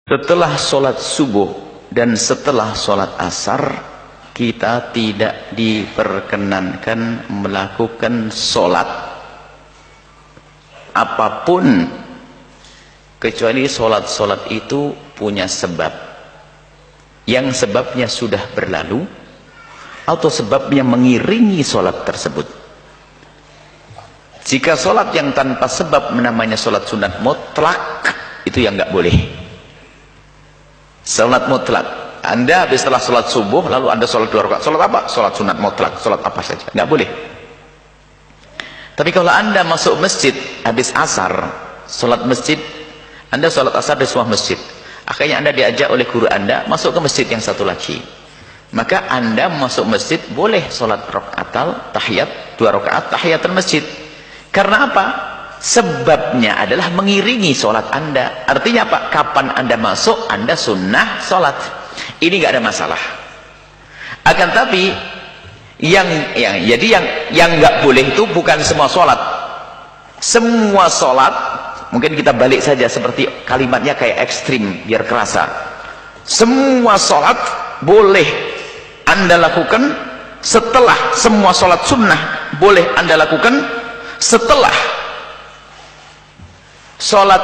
Setelah sholat subuh dan setelah sholat asar, kita tidak diperkenankan melakukan sholat apapun kecuali sholat-sholat itu punya sebab, yang sebabnya sudah berlalu atau sebabnya mengiringi sholat tersebut. Jika sholat yang tanpa sebab namanya sholat sunat mutlak, itu yang nggak boleh. Sholat mutlak, Anda habis setelah sholat subuh lalu Anda sholat 2 rakaat, sholat apa? Sholat sunat mutlak, sholat apa saja, nggak boleh. Tapi kalau Anda masuk masjid habis asar, sholat masjid, Anda sholat asar di sebuah masjid, akhirnya Anda diajak oleh guru Anda masuk ke masjid yang satu lagi, maka Anda masuk masjid boleh sholat rakaat tahiyat, 2 rakaat tahiyatul masjid. Karena apa? Sebabnya adalah mengiringi sholat Anda. Artinya apa? Kapan Anda masuk, Anda sunnah sholat. Ini nggak ada masalah. Akan tapi yang nggak boleh itu bukan semua sholat. Semua sholat, mungkin kita balik saja seperti kalimatnya kayak ekstrim biar kerasa. Semua sholat boleh Anda lakukan setelah semua sholat sunnah, boleh Anda lakukan setelah sholat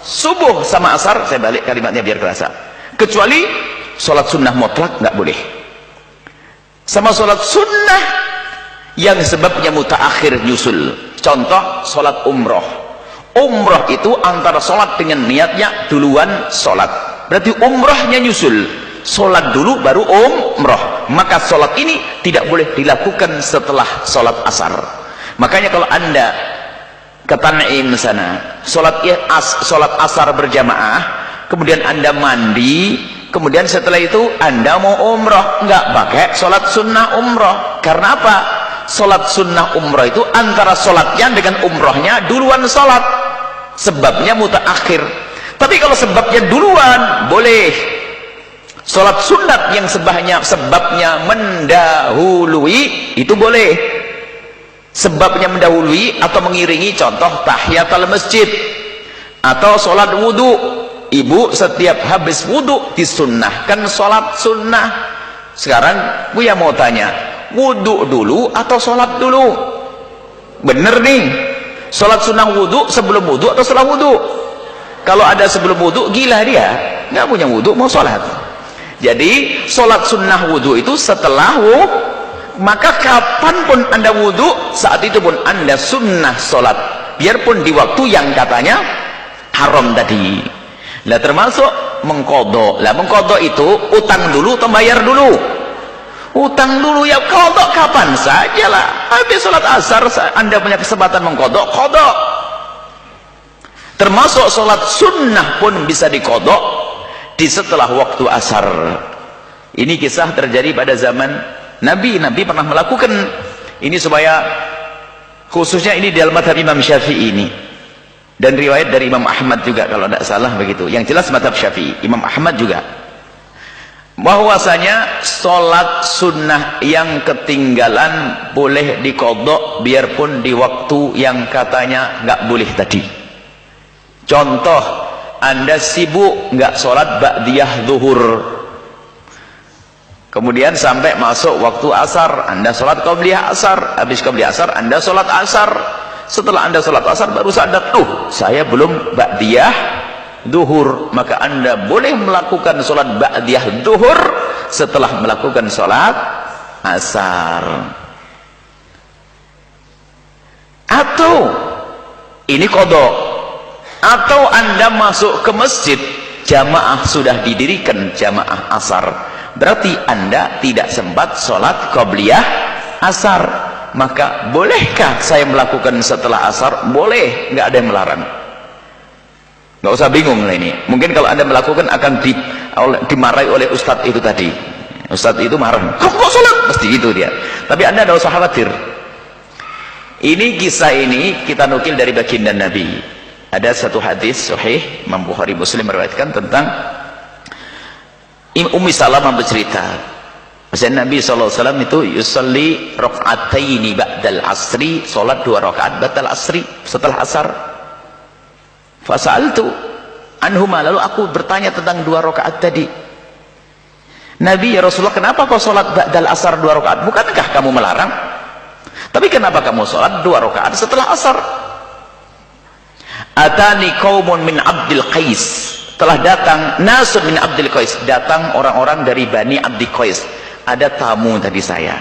subuh sama asar. Saya balik kalimatnya biar kerasa, kecuali sholat sunnah mutlak nggak boleh, sama sholat sunnah yang sebabnya mutaakhir nyusul. Contoh sholat umroh. Umroh itu antara sholat dengan niatnya duluan sholat, berarti umrohnya nyusul, sholat dulu baru umroh, maka sholat ini tidak boleh dilakukan setelah sholat asar. Makanya kalau Anda ke Tan'im sana, sholat asar berjamaah, kemudian Anda mandi, kemudian setelah itu Anda mau umroh, nggak pakai sholat sunnah umroh. Karena apa? Sholat sunnah umroh itu antara sholatnya dengan umrohnya duluan sholat, sebabnya mutaakhir. Tapi kalau sebabnya duluan, boleh. Sholat sunat yang sebabnya mendahului, itu boleh. Sebabnya mendahului atau mengiringi, contoh tahiyatul masjid atau sholat wudhu. Ibu setiap habis wudhu disunnahkan sholat sunnah. Sekarang Buya mau tanya, wudhu dulu atau sholat dulu? Bener nih, sholat sunnah wudhu sebelum wudhu atau setelah wudhu? Kalau ada sebelum wudhu, gila dia, nggak punya wudhu mau sholat. Jadi sholat sunnah wudhu itu setelah wudhu. Maka kapanpun Anda wudhu, saat itu pun Anda sunnah sholat, biarpun di waktu yang katanya haram tadi. Lah termasuk mengkodok. Lah mengkodok itu utang dulu atau bayar dulu? Utang dulu, ya kodok kapan saja lah. Habis sholat asar Anda punya kesempatan mengkodok, kodok. Termasuk sholat sunnah pun bisa dikodok di setelah waktu asar. Ini kisah terjadi pada zaman Nabi pernah melakukan ini, supaya khususnya ini di dalam madhab Imam Syafi'i ini, dan riwayat dari Imam Ahmad juga kalau tidak salah begitu. Yang jelas madhab Syafi'i, Imam Ahmad juga, bahwasanya sholat sunnah yang ketinggalan boleh dikodok biarpun di waktu yang katanya nggak boleh tadi. Contoh, Anda sibuk nggak sholat ba'diyah zuhur, kemudian sampai masuk waktu asar, Anda sholat qabliyah asar, habis qabliyah asar Anda sholat asar, setelah Anda sholat asar baru sadar, saya belum ba'diyah duhur, maka Anda boleh melakukan sholat ba'diyah duhur setelah melakukan sholat asar. Atau ini kodok, atau Anda masuk ke masjid, jamaah sudah didirikan, jamaah asar, berarti Anda tidak sempat sholat qabliyah asar, maka bolehkah saya melakukan setelah asar? Boleh, nggak ada yang melarang. Nggak usah bingung lah ini. Mungkin kalau Anda melakukan akan dimarahi oleh ustadz itu tadi. Ustadz itu marah, kamu kok sholat? Pasti itu dia. Tapi Anda tidak usah khawatir. Ini kisah ini kita nukil dari baginda Nabi. Ada satu hadis sahih, Imam Bukhari Muslim meriwayatkan tentang Ummi Salamah bercerita, bahwa Nabi SAW itu yusalli raka'ataini ba'dal asri, sholat 2 rakaat ba'dal asri, setelah asar. Fasa'altu, anhuma, lalu aku bertanya tentang 2 rakaat tadi. Nabi, ya Rasulullah, kenapa kau sholat ba'dal asar 2 rakaat? Bukankah kamu melarang? Tapi kenapa kamu sholat 2 rakaat setelah asar? Atani qaumun min Abdil Qais, telah datang nasun min Abdil Qais, datang orang-orang dari Bani Abdil Qais, ada tamu tadi saya.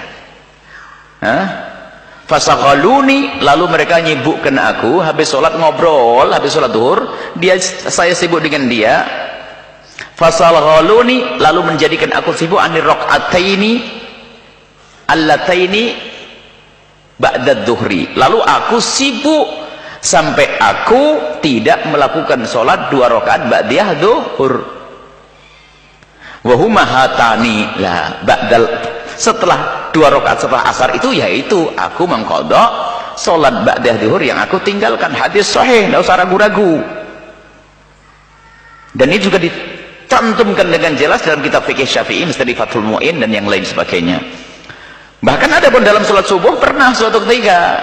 Fasaghaluni, lalu mereka nyibukkan aku, habis sholat ngobrol, habis sholat duhur, saya sibuk dengan dia. Fasaghaluni, lalu menjadikan aku sibuk anir rakaataini allataini ba'da dhuhri, lalu aku sibuk sampai aku tidak melakukan sholat 2 rakaat ba'diyah dhuhur. Wahuma hatani, lah ba'dal, setelah 2 rakaat setelah asar itu, yaitu aku mengqadha sholat ba'diyah dhuhur yang aku tinggalkan. Hadis sahih, tidak usah ragu-ragu. Dan ini juga dicantumkan dengan jelas dalam kitab fikih Syafi'i, Mustadrak Fathul Mu'in dan yang lain sebagainya. Bahkan ada pun dalam sholat subuh pernah suatu ketika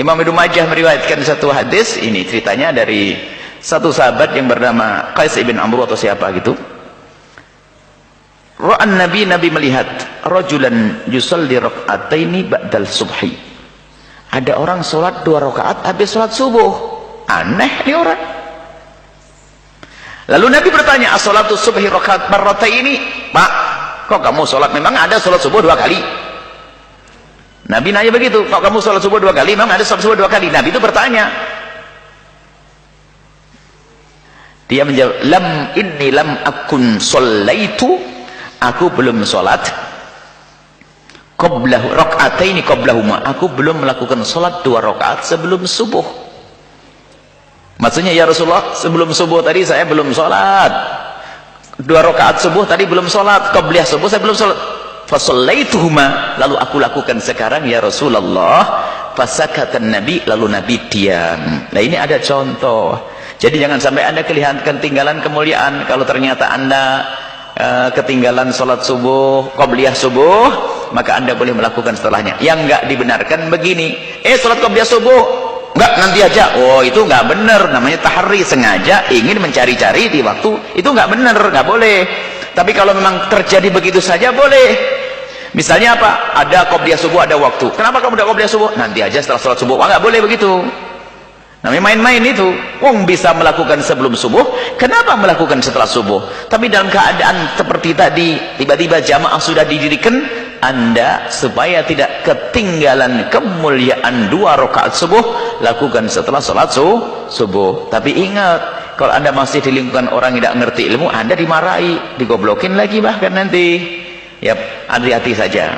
Imam Ibnu Majah meriwayatkan satu hadis, ini ceritanya dari satu sahabat yang bernama Qais ibn Amr atau siapa gitu. Ra'an Nabi melihat rajulan yusalli raka'ataini ba'dal subhi. Ada orang sholat 2 rakaat habis sholat subuh. Aneh nih orang. Lalu Nabi bertanya, as-sholatu subhi rakaat marrataini? Pak, kok kamu sholat, memang ada sholat subuh 2 kali? Nabi nanya begitu, kok kamu sholat subuh 2 kali? Memang ada sholat subuh 2 kali? Nabi itu bertanya. Dia menjawab, lam akun sholaitu, aku belum sholat qablahu raka'ataini qablahuma, aku belum melakukan sholat 2 rakaat sebelum subuh. Maksudnya, ya Rasulullah, sebelum subuh tadi saya belum sholat, 2 rakaat subuh tadi belum sholat, qabliyah subuh saya belum sholat. Fasallaituhuma, lalu aku lakukan sekarang ya Rasulullah. Fasakatan Nabi, lalu Nabi diam. Nah, ini ada contoh. Jadi jangan sampai Anda ketinggalan kemuliaan kalau ternyata Anda ketinggalan sholat subuh, qabliyah subuh, maka Anda boleh melakukan setelahnya. Yang enggak dibenarkan begini, sholat qabliyah subuh enggak, nanti aja. Oh, itu enggak benar, namanya tahri, sengaja ingin mencari-cari di waktu, itu enggak benar, enggak boleh. Tapi kalau memang terjadi begitu saja boleh. Misalnya apa? Ada qabliyah subuh, ada waktu. Kenapa kamu udah qabliyah subuh? Nanti aja setelah sholat subuh. Wah, nggak boleh begitu. Namanya main-main itu. Wong bisa melakukan sebelum subuh, kenapa melakukan setelah subuh? Tapi dalam keadaan seperti tadi, tiba-tiba jamaah sudah didirikan, Anda supaya tidak ketinggalan kemuliaan 2 rakaat subuh, lakukan setelah sholat subuh. Tapi ingat, kalau Anda masih di lingkungan orang yang tidak ngerti ilmu, Anda dimarahi, digoblokin lagi bahkan nanti. Ya, hati-hati saja.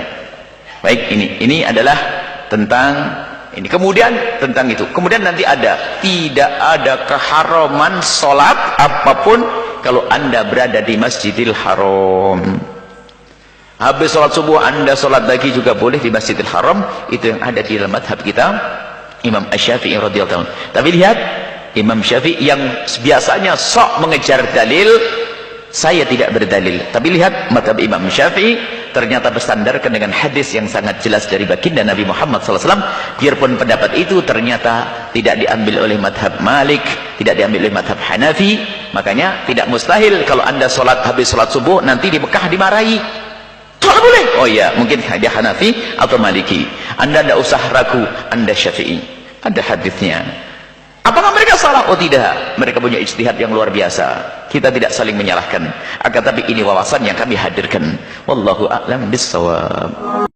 Baik, ini adalah tentang ini. Kemudian tentang itu. Kemudian nanti tidak ada keharaman sholat apapun kalau Anda berada di Masjidil Haram. Habis sholat subuh Anda sholat lagi juga boleh di Masjidil Haram. Itu yang ada di dalam madhab kita Imam Asy-Syafi'i radhiyallahu anhu. Tapi lihat, Imam Syafi'i yang biasanya sok mengejar dalil, saya tidak berdalil. Tapi lihat, madhab Imam Syafi'i ternyata bersandarkan dengan hadis yang sangat jelas dari baginda Nabi Muhammad SAW. Biarpun pendapat itu ternyata tidak diambil oleh madhab Malik, tidak diambil oleh madhab Hanafi, makanya tidak mustahil kalau Anda habis sholat subuh nanti di Mekah dimarahi. Kalau boleh, oh iya, mungkin dia Hanafi atau Maliki. Anda tidak usah ragu, Anda Syafi'i. Ada hadisnya. Apakah mereka salah? Oh tidak, mereka punya ijtihad yang luar biasa. Kita tidak saling menyalahkan. Akan tapi ini wawasan yang kami hadirkan. Wallahu a'lam bissawab.